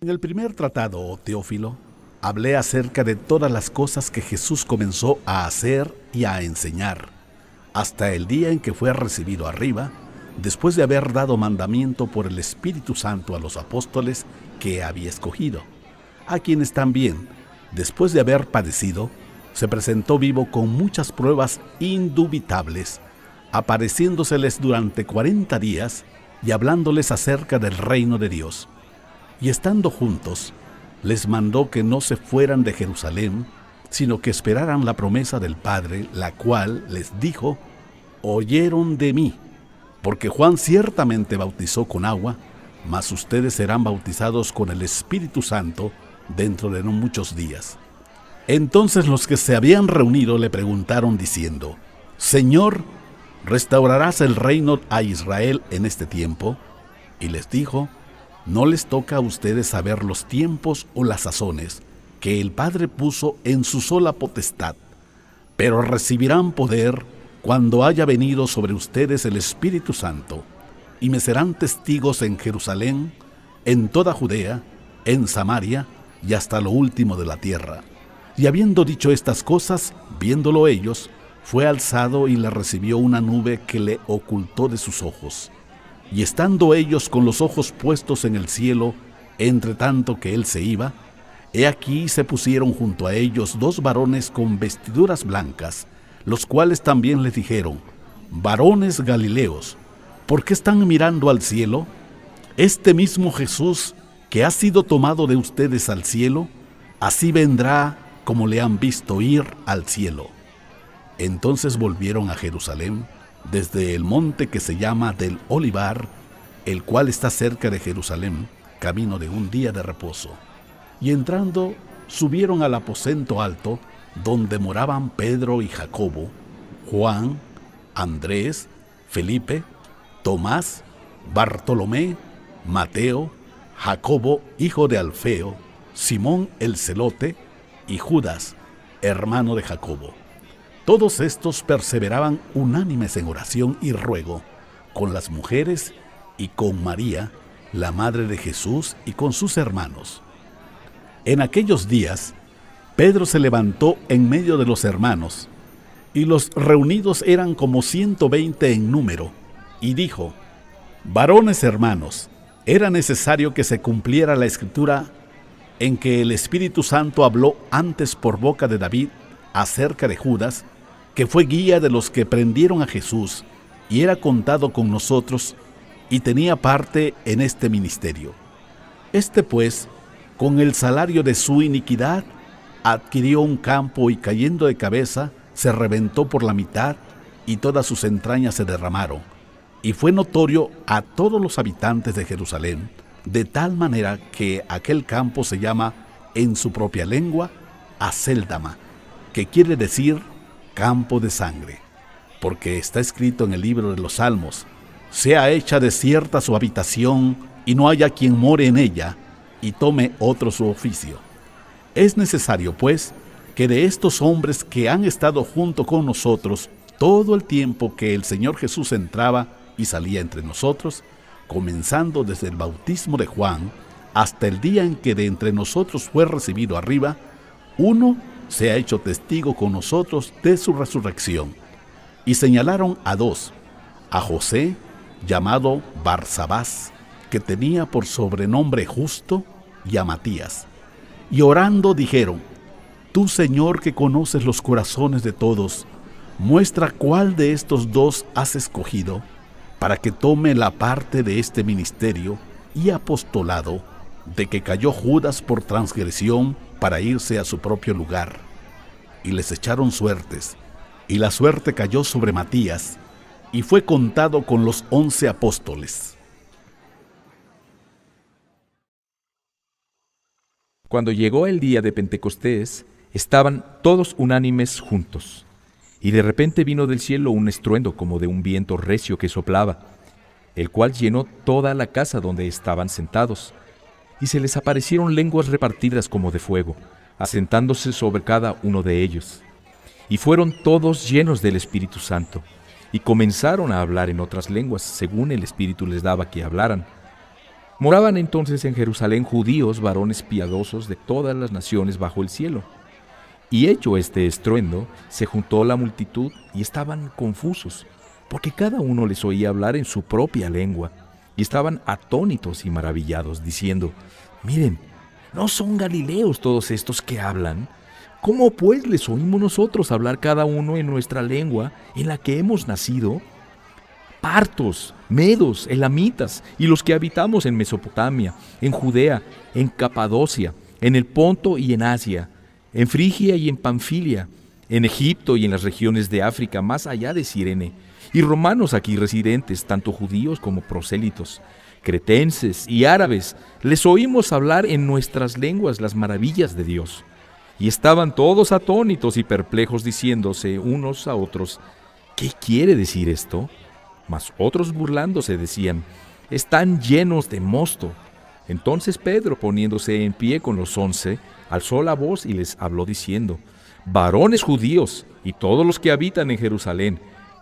En el primer tratado, oh Teófilo, hablé acerca de todas las cosas que Jesús comenzó a hacer y a enseñar, hasta el día en que fue recibido arriba, después de haber dado mandamiento por el Espíritu Santo a los apóstoles que había escogido, a quienes también, después de haber padecido, se presentó vivo con muchas pruebas indubitables, apareciéndoseles durante 40 días y hablándoles acerca del reino de Dios. Y estando juntos, les mandó que no se fueran de Jerusalén, sino que esperaran la promesa del Padre, la cual les dijo: oyeron de mí, porque Juan ciertamente bautizó con agua, mas ustedes serán bautizados con el Espíritu Santo dentro de no muchos días. Entonces los que se habían reunido le preguntaron diciendo: Señor, ¿restaurarás el reino a Israel en este tiempo? Y les dijo: no les toca a ustedes saber los tiempos o las sazones que el Padre puso en su sola potestad, pero recibirán poder cuando haya venido sobre ustedes el Espíritu Santo, y me serán testigos en Jerusalén, en toda Judea, en Samaria y hasta lo último de la tierra. Y habiendo dicho estas cosas, viéndolo ellos, fue alzado y le recibió una nube que le ocultó de sus ojos. Y estando ellos con los ojos puestos en el cielo, entre tanto que él se iba, he aquí se pusieron junto a ellos 2 varones con vestiduras blancas, los cuales también les dijeron: varones Galileos, ¿por qué están mirando al cielo? Este mismo Jesús que ha sido tomado de ustedes al cielo, así vendrá como le han visto ir al cielo. Entonces volvieron a Jerusalén, desde el monte que se llama del Olivar, el cual está cerca de Jerusalén, camino de un día de reposo. Y entrando, subieron al aposento alto, donde moraban Pedro y Jacobo, Juan, Andrés, Felipe, Tomás, Bartolomé, Mateo, Jacobo, hijo de Alfeo, Simón el celote, y Judas, hermano de Jacobo. Todos estos perseveraban unánimes en oración y ruego, con las mujeres y con María, la madre de Jesús, y con sus hermanos. En aquellos días, Pedro se levantó en medio de los hermanos, y los reunidos eran como 120 en número, y dijo: varones hermanos, era necesario que se cumpliera la Escritura en que el Espíritu Santo habló antes por boca de David acerca de Judas, que fue guía de los que prendieron a Jesús, y era contado con nosotros, y tenía parte en este ministerio. Este pues, con el salario de su iniquidad, adquirió un campo, y cayendo de cabeza, se reventó por la mitad, y todas sus entrañas se derramaron. Y fue notorio a todos los habitantes de Jerusalén, de tal manera que aquel campo se llama, en su propia lengua, Acéldama, que quiere decir campo de sangre, porque está escrito en el libro de los Salmos: sea hecha desierta su habitación, y no haya quien more en ella, y tome otro su oficio. Es necesario, pues, que de estos hombres que han estado junto con nosotros todo el tiempo que el Señor Jesús entraba y salía entre nosotros, comenzando desde el bautismo de Juan hasta el día en que de entre nosotros fue recibido arriba, uno se ha hecho testigo con nosotros de su resurrección. Y señalaron a 2, a José, llamado Barsabás, que tenía por sobrenombre Justo, y a Matías. Y orando dijeron: tú, Señor, que conoces los corazones de todos, muestra cuál de estos 2 has escogido, para que tome la parte de este ministerio y apostolado, de que cayó Judas por transgresión para irse a su propio lugar. Y les echaron suertes, y la suerte cayó sobre Matías, y fue contado con los 11 apóstoles. Cuando llegó el día de Pentecostés, estaban todos unánimes juntos. Y de repente vino del cielo un estruendo como de un viento recio que soplaba, el cual llenó toda la casa donde estaban sentados. Y se les aparecieron lenguas repartidas como de fuego, asentándose sobre cada uno de ellos. Y fueron todos llenos del Espíritu Santo, y comenzaron a hablar en otras lenguas, según el Espíritu les daba que hablaran. Moraban entonces en Jerusalén judíos, varones piadosos de todas las naciones bajo el cielo. Y hecho este estruendo, se juntó la multitud y estaban confusos, porque cada uno les oía hablar en su propia lengua, y estaban atónitos y maravillados, diciendo: Miren, ¿no son galileos todos estos que hablan? ¿Cómo pues les oímos nosotros hablar cada uno en nuestra lengua en la que hemos nacido? Partos, medos, elamitas y los que habitamos en Mesopotamia, en Judea, en Capadocia, en el Ponto y en Asia, en Frigia y en Panfilia, en Egipto y en las regiones de África más allá de Cirene, y romanos aquí residentes, tanto judíos como prosélitos, cretenses y árabes, les oímos hablar en nuestras lenguas las maravillas de Dios. Y estaban todos atónitos y perplejos, diciéndose unos a otros: ¿qué quiere decir esto? Mas otros burlándose decían: están llenos de mosto. Entonces Pedro, poniéndose en pie con los 11, alzó la voz y les habló diciendo: varones judíos y todos los que habitan en Jerusalén,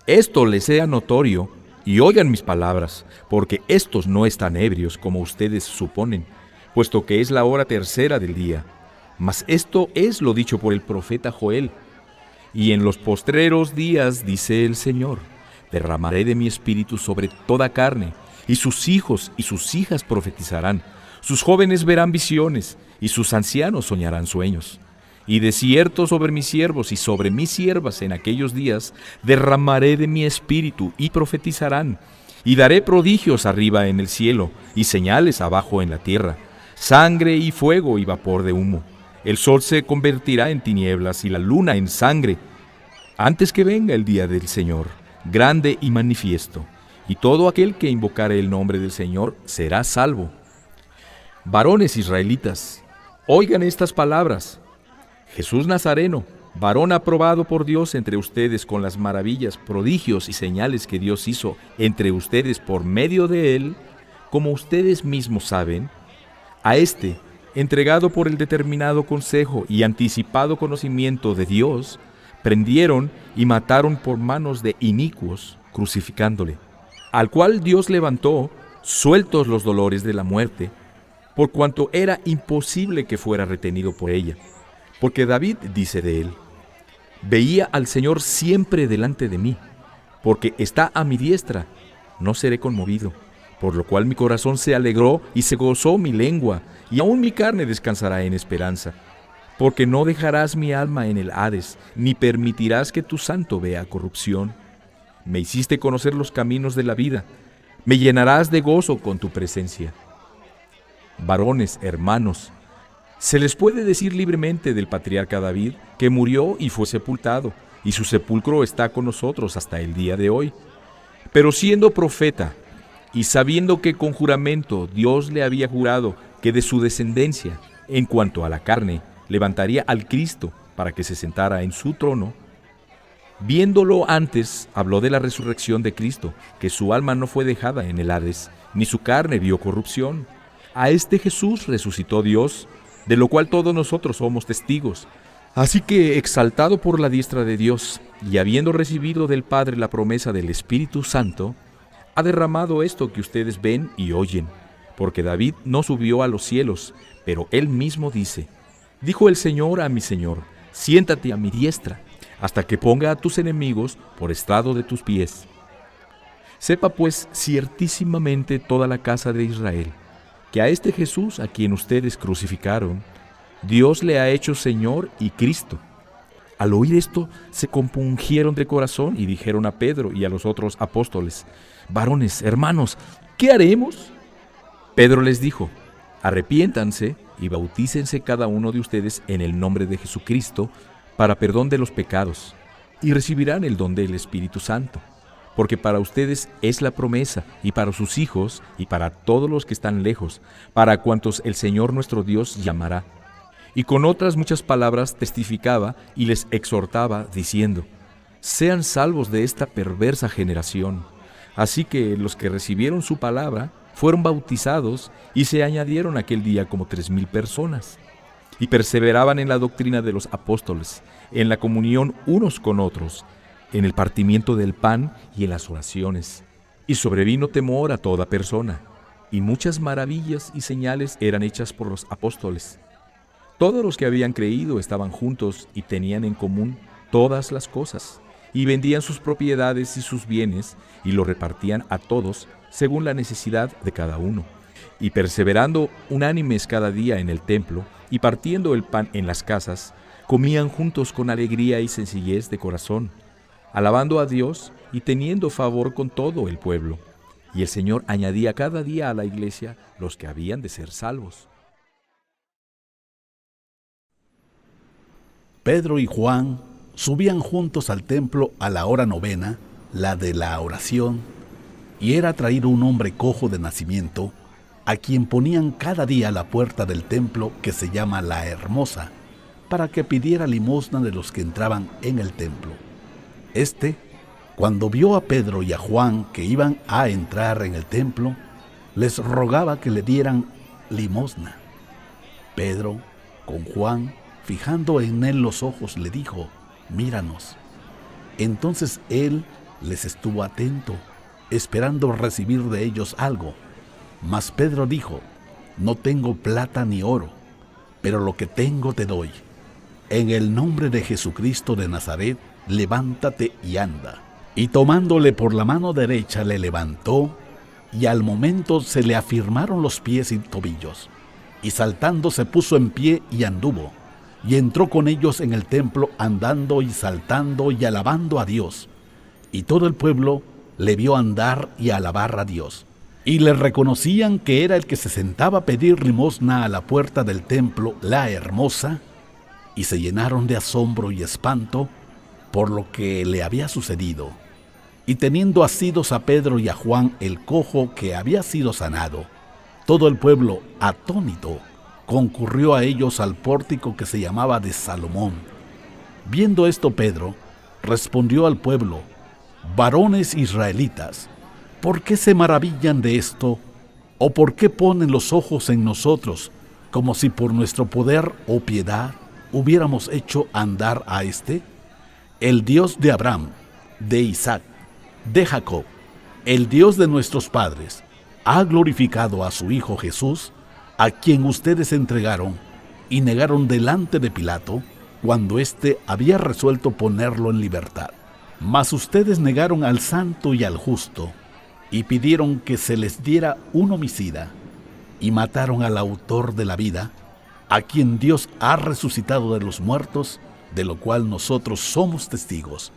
esto les sea notorio y oigan mis palabras, porque estos no están ebrios como ustedes suponen, puesto que es la hora tercera del día. Mas esto es lo dicho por el profeta Joel. Y en los postreros días, dice el Señor, derramaré de mi espíritu sobre toda carne, y sus hijos y sus hijas profetizarán, sus jóvenes verán visiones, y sus ancianos soñarán sueños. Y de cierto sobre mis siervos y sobre mis siervas en aquellos días derramaré de mi espíritu y profetizarán, y daré prodigios arriba en el cielo y señales abajo en la tierra, sangre y fuego y vapor de humo. El sol se convertirá en tinieblas y la luna en sangre, antes que venga el día del Señor, grande y manifiesto, y todo aquel que invocare el nombre del Señor será salvo. Varones israelitas, oigan estas palabras. Jesús Nazareno, varón aprobado por Dios entre ustedes con las maravillas, prodigios y señales que Dios hizo entre ustedes por medio de él, como ustedes mismos saben, a este, entregado por el determinado consejo y anticipado conocimiento de Dios, prendieron y mataron por manos de inicuos, crucificándole, al cual Dios levantó, sueltos los dolores de la muerte, por cuanto era imposible que fuera retenido por ella. Porque David dice de él: veía al Señor siempre delante de mí, porque está a mi diestra, no seré conmovido. Por lo cual mi corazón se alegró y se gozó mi lengua, y aún mi carne descansará en esperanza. Porque no dejarás mi alma en el Hades, ni permitirás que tu santo vea corrupción. Me hiciste conocer los caminos de la vida, me llenarás de gozo con tu presencia. Varones, hermanos, se les puede decir libremente del patriarca David, que murió y fue sepultado, y su sepulcro está con nosotros hasta el día de hoy. Pero siendo profeta, y sabiendo que con juramento Dios le había jurado que de su descendencia, en cuanto a la carne, levantaría al Cristo para que se sentara en su trono, viéndolo antes, habló de la resurrección de Cristo, que su alma no fue dejada en el Hades, ni su carne vio corrupción. A este Jesús resucitó Dios, de lo cual todos nosotros somos testigos. Así que, exaltado por la diestra de Dios, y habiendo recibido del Padre la promesa del Espíritu Santo, ha derramado esto que ustedes ven y oyen, porque David no subió a los cielos, pero él mismo dice: dijo el Señor a mi Señor, siéntate a mi diestra, hasta que ponga a tus enemigos por estrado de tus pies. Sepa pues ciertísimamente toda la casa de Israel, que a este Jesús a quien ustedes crucificaron, Dios le ha hecho Señor y Cristo. Al oír esto, se compungieron de corazón y dijeron a Pedro y a los otros apóstoles: varones, hermanos, ¿qué haremos? Pedro les dijo: arrepiéntanse y bautícense cada uno de ustedes en el nombre de Jesucristo para perdón de los pecados, y recibirán el don del Espíritu Santo, porque para ustedes es la promesa, y para sus hijos, y para todos los que están lejos, para cuantos el Señor nuestro Dios llamará. Y con otras muchas palabras testificaba y les exhortaba, diciendo: sean salvos de esta perversa generación. Así que los que recibieron su palabra fueron bautizados, y se añadieron aquel día como 3,000 personas. Y perseveraban en la doctrina de los apóstoles, en la comunión unos con otros, en el partimiento del pan y en las oraciones. Y sobrevino temor a toda persona. y muchas maravillas y señales eran hechas por los apóstoles. Todos los que habían creído estaban juntos y tenían en común todas las cosas, y vendían sus propiedades y sus bienes, y lo repartían a todos según la necesidad de cada uno. Y perseverando unánimes cada día en el templo, y partiendo el pan en las casas, comían juntos con alegría y sencillez de corazón, alabando a Dios y teniendo favor con todo el pueblo. Y el Señor añadía cada día a la iglesia los que habían de ser salvos. Pedro y Juan subían juntos al templo a la hora novena, la de la oración, y era traído un hombre cojo de nacimiento, a quien ponían cada día a la puerta del templo que se llama La Hermosa, para que pidiera limosna de los que entraban en el templo. Cuando vio a Pedro y a Juan que iban a entrar en el templo, les rogaba que le dieran limosna. Pedro, con Juan, fijando en él los ojos, le dijo: «Míranos». Entonces él les estuvo atento, esperando recibir de ellos algo. Mas Pedro dijo: «No tengo plata ni oro, pero lo que tengo te doy. En el nombre de Jesucristo de Nazaret, levántate y anda». Y tomándole por la mano derecha le levantó, y al momento se le afirmaron los pies y tobillos. Y saltando se puso en pie y anduvo, y entró con ellos en el templo andando y saltando y alabando a Dios. Y todo el pueblo le vio andar y alabar a Dios. Y le reconocían que era el que se sentaba a pedir limosna a la puerta del templo La Hermosa, y se llenaron de asombro y espanto por lo que le había sucedido. Y teniendo asidos a Pedro y a Juan el cojo que había sido sanado, todo el pueblo, atónito, concurrió a ellos al pórtico que se llamaba de Salomón. Viendo esto, Pedro respondió al pueblo: «Varones israelitas, ¿por qué se maravillan de esto? ¿O por qué ponen los ojos en nosotros, como si por nuestro poder o piedad hubiéramos hecho andar a este? El Dios de Abraham, de Isaac, de Jacob, el Dios de nuestros padres, ha glorificado a su Hijo Jesús, a quien ustedes entregaron y negaron delante de Pilato, cuando éste había resuelto ponerlo en libertad. Mas ustedes negaron al santo y al justo, y pidieron que se les diera un homicida, y mataron al autor de la vida, a quien Dios ha resucitado de los muertos, de lo cual nosotros somos testigos.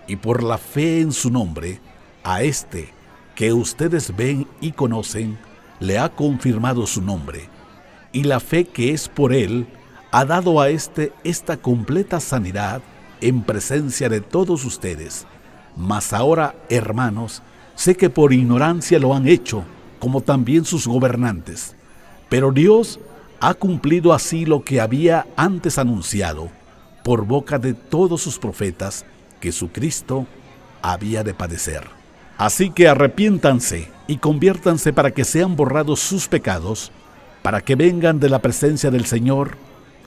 Y por la fe en su nombre, a este que ustedes ven y conocen, le ha confirmado su nombre. Y la fe que es por él ha dado a esta completa sanidad en presencia de todos ustedes. Mas ahora, hermanos, sé que por ignorancia lo han hecho, como también sus gobernantes. Pero Dios ha cumplido así lo que había antes anunciado, por boca de todos sus profetas, que su Cristo había de padecer. Así que arrepiéntanse y conviértanse para que sean borrados sus pecados, para que vengan de la presencia del Señor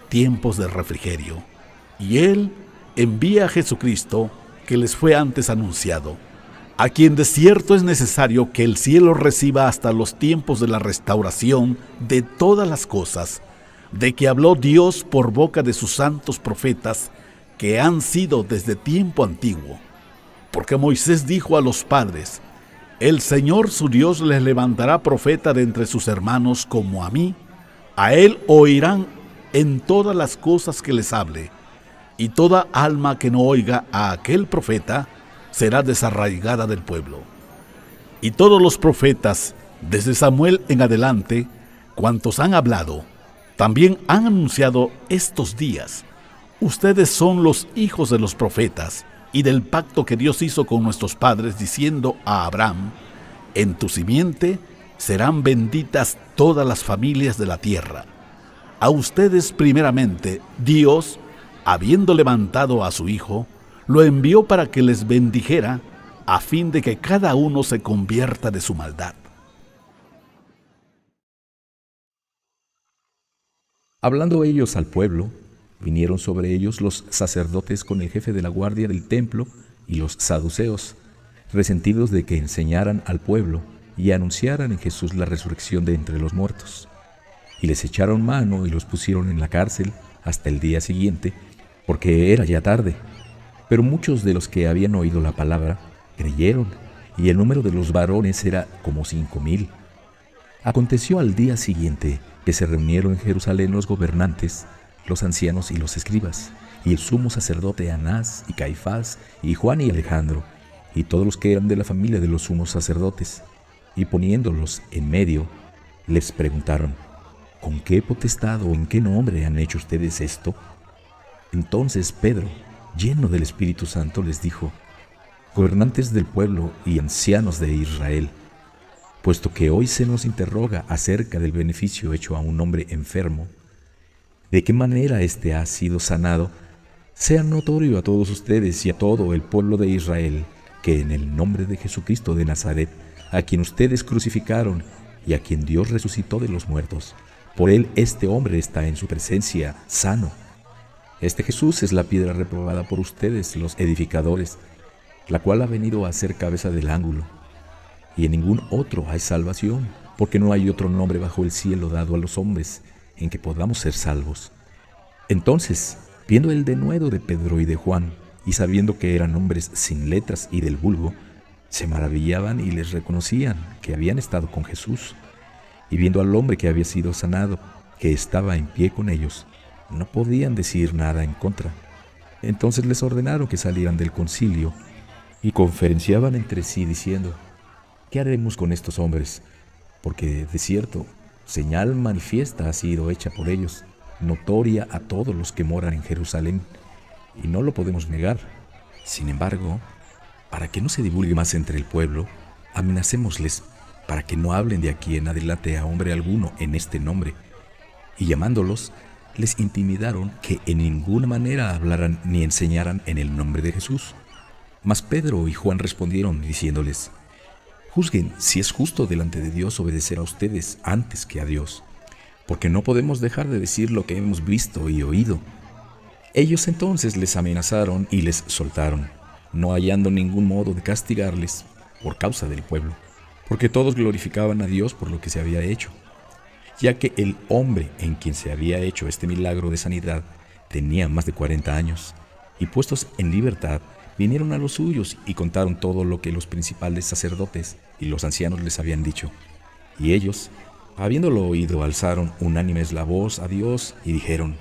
tiempos de refrigerio. Y Él envía a Jesucristo, que les fue antes anunciado, a quien de cierto es necesario que el cielo reciba hasta los tiempos de la restauración de todas las cosas, de que habló Dios por boca de sus santos profetas, que han sido desde tiempo antiguo. Porque Moisés dijo a los padres: «El Señor su Dios les levantará profeta de entre sus hermanos como a mí. A él oirán en todas las cosas que les hable. Y toda alma que no oiga a aquel profeta será desarraigada del pueblo». Y todos los profetas, desde Samuel en adelante, cuantos han hablado, también han anunciado estos días. Ustedes son los hijos de los profetas y del pacto que Dios hizo con nuestros padres, diciendo a Abraham: «En tu simiente serán benditas todas las familias de la tierra». A ustedes primeramente Dios, habiendo levantado a su Hijo, lo envió para que les bendijera, a fin de que cada uno se convierta de su maldad. Hablando ellos al pueblo, vinieron sobre ellos los sacerdotes con el jefe de la guardia del templo y los saduceos, resentidos de que enseñaran al pueblo, y anunciaran en Jesús la resurrección de entre los muertos. Y les echaron mano y los pusieron en la cárcel hasta el día siguiente, porque era ya tarde. Pero muchos de los que habían oído la palabra creyeron, y el número de los varones era como 5,000. Aconteció al día siguiente que se reunieron en Jerusalén los gobernantes, los ancianos y los escribas, y el sumo sacerdote Anás y Caifás, y Juan y Alejandro, y todos los que eran de la familia de los sumos sacerdotes. Y poniéndolos en medio, les preguntaron: ¿con qué potestad o en qué nombre han hecho ustedes esto? Entonces Pedro, lleno del Espíritu Santo, les dijo: gobernantes del pueblo y ancianos de Israel, puesto que hoy se nos interroga acerca del beneficio hecho a un hombre enfermo, de qué manera éste ha sido sanado, sea notorio a todos ustedes y a todo el pueblo de Israel que en el nombre de Jesucristo de Nazaret, a quien ustedes crucificaron y a quien Dios resucitó de los muertos, por él este hombre está en su presencia sano. Este Jesús es la piedra reprobada por ustedes, los edificadores, la cual ha venido a ser cabeza del ángulo. Y en ningún otro hay salvación, porque no hay otro nombre bajo el cielo dado a los hombres en que podamos ser salvos. Entonces, viendo el denuedo de Pedro y de Juan, y sabiendo que eran hombres sin letras y del vulgo, se maravillaban y les reconocían que habían estado con Jesús. Y viendo al hombre que había sido sanado, que estaba en pie con ellos, no podían decir nada en contra. Entonces les ordenaron que salieran del concilio y conferenciaban entre sí diciendo: ¿qué haremos con estos hombres? Porque de cierto, señal manifiesta ha sido hecha por ellos, notoria a todos los que moran en Jerusalén, y no lo podemos negar. Sin embargo, para que no se divulgue más entre el pueblo, amenacémosles para que no hablen de aquí en adelante a hombre alguno en este nombre. Y llamándolos, les intimidaron que en ninguna manera hablaran ni enseñaran en el nombre de Jesús. Mas Pedro y Juan respondieron diciéndoles: juzguen si es justo delante de Dios obedecer a ustedes antes que a Dios, porque no podemos dejar de decir lo que hemos visto y oído. Ellos entonces les amenazaron y les soltaron, no hallando ningún modo de castigarles por causa del pueblo, porque todos glorificaban a Dios por lo que se había hecho, ya que el hombre en quien se había hecho este milagro de sanidad tenía más de 40 años, y puestos en libertad, vinieron a los suyos y contaron todo lo que los principales sacerdotes y los ancianos les habían dicho. Y ellos, habiéndolo oído, alzaron unánimes la voz a Dios y dijeron: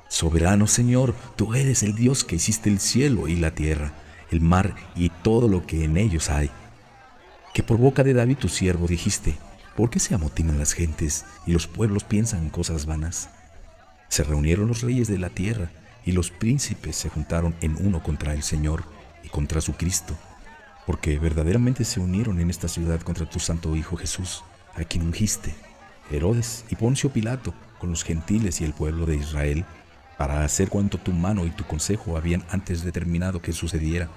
soberano Señor, tú eres el Dios que hiciste el cielo y la tierra, el mar y todo lo que en ellos hay. Que por boca de David tu siervo dijiste: ¿por qué se amotinan las gentes y los pueblos piensan cosas vanas? Se reunieron los reyes de la tierra y los príncipes se juntaron en uno contra el Señor y contra su Cristo, porque verdaderamente se unieron en esta ciudad contra tu santo Hijo Jesús, a quien ungiste, Herodes y Poncio Pilato, con los gentiles y el pueblo de Israel, para hacer cuanto tu mano y tu consejo habían antes determinado que sucediera.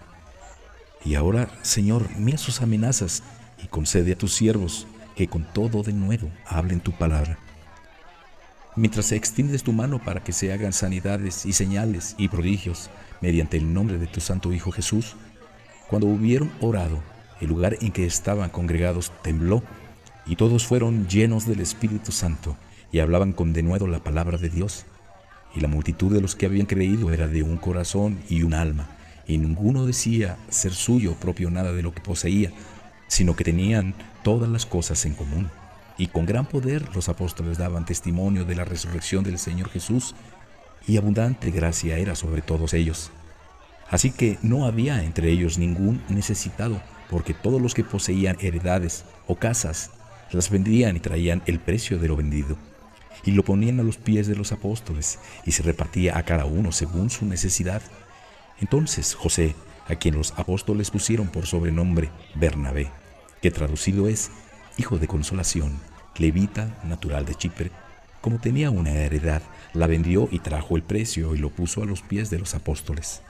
Y ahora, Señor, mira sus amenazas y concede a tus siervos que con todo denuedo hablen tu palabra. Mientras extiendes tu mano para que se hagan sanidades y señales y prodigios mediante el nombre de tu santo Hijo Jesús. Cuando hubieron orado, el lugar en que estaban congregados tembló, y todos fueron llenos del Espíritu Santo y hablaban con denuedo la palabra de Dios. Y la multitud de los que habían creído era de un corazón y un alma, y ninguno decía ser suyo propio nada de lo que poseía, sino que tenían todas las cosas en común. Y con gran poder los apóstoles daban testimonio de la resurrección del Señor Jesús, y abundante gracia era sobre todos ellos. Así que no había entre ellos ningún necesitado, porque todos los que poseían heredades o casas las vendían y traían el precio de lo vendido, y lo ponían a los pies de los apóstoles, y se repartía a cada uno según su necesidad. Entonces José, a quien los apóstoles pusieron por sobrenombre Bernabé, que traducido es hijo de consolación, levita, natural de Chipre, como tenía una heredad, la vendió y trajo el precio y lo puso a los pies de los apóstoles.